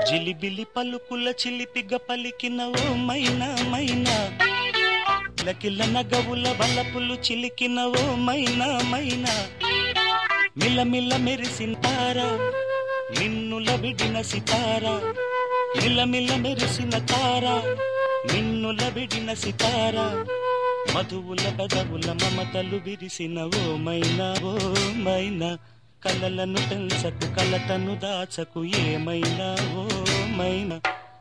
జిలిబిలి పలుకుల చిలిపిగ పలికిన ఓ మైనా మైనా, లకిల నగవుల బలపులు చిలికిన ఓ మైనా మైనా, మిలమిల మెరిసిన తారా నిన్నుల విడిన సితారా, మిలమిల మెరిసిన తారా నిన్నుల విడిన సితారా, మధువుల పెదవుల మమతలు విరిసిన ఓ మైనా ఓ మైనా, కలలను తెల్సకు కలతను దాచకు ఏమైనా ఓ మైనా,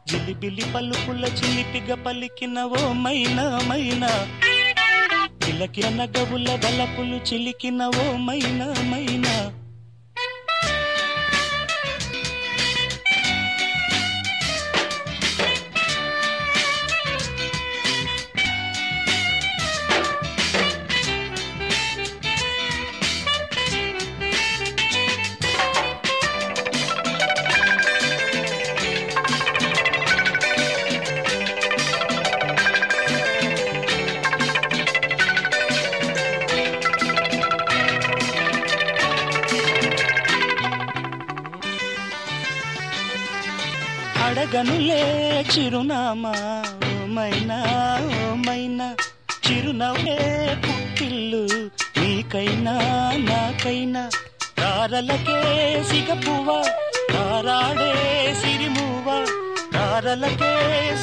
జిలిబిలి పలుకుల చిలిపిగ పలికిన ఓ మైనా మైనా, కిలకిల నగవుల బలపులు చిలికిన ఓ మైనా మైనా. అడగనులే చిరునామా ఓ మైనా ఓ మైనా, చిరునవ్వే పుట్టిల్లు నీకైనా నాకైనా, తారలకే సిగపువ్వ తారాడే సిరిమువ్వ, తారలకే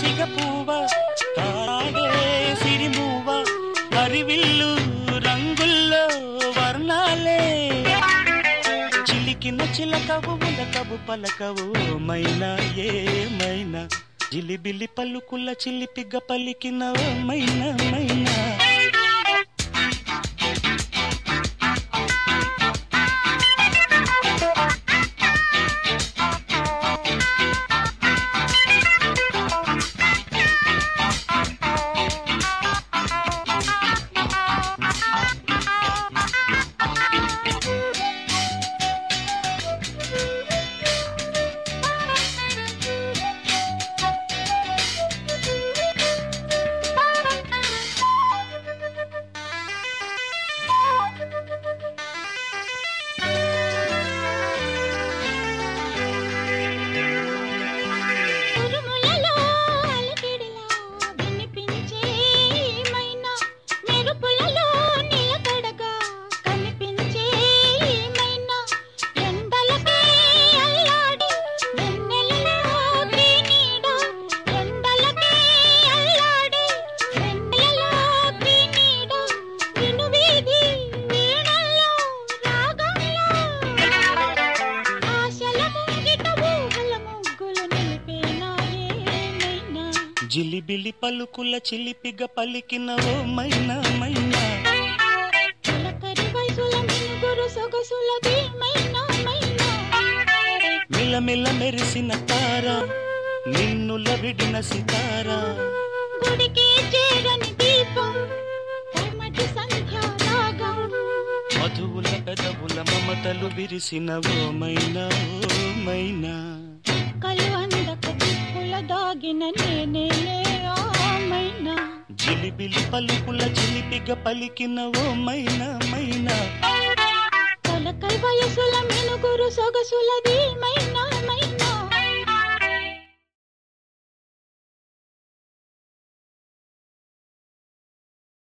సిగపువ్వ తారాడే సిరిమువ్వ, హరివిల్లు రంగుల్లో వర్ణాలే చిలికిన చిలకవు ఉలకవు పలకవు మైనా ఏమైనా, జిలిబిలి పలుకుల చిలిపిగ పలికిన ఓ మైనా మైనా. జిలిబిలి పలుకుల చిలిపిగ పలికిన ఓ మైనా మైనా, మిలమిల మెరిసిన తారా నిన్నుల విడిన సితారా, గుడికి చేరని దీపం సంధ్యా రాగం, మధువుల పెదవుల మమతలు విరిసిన ఓ మైనా ఓ మైనా, కలు అందక దిక్కుల దాగిన నేనేలే ఆ మైనా, జిలిబిలి పలుకుల చిలిపిగ పలికిన ఓ మైనా మైనా, తలకై వయసుల మినుగురు సొగసులది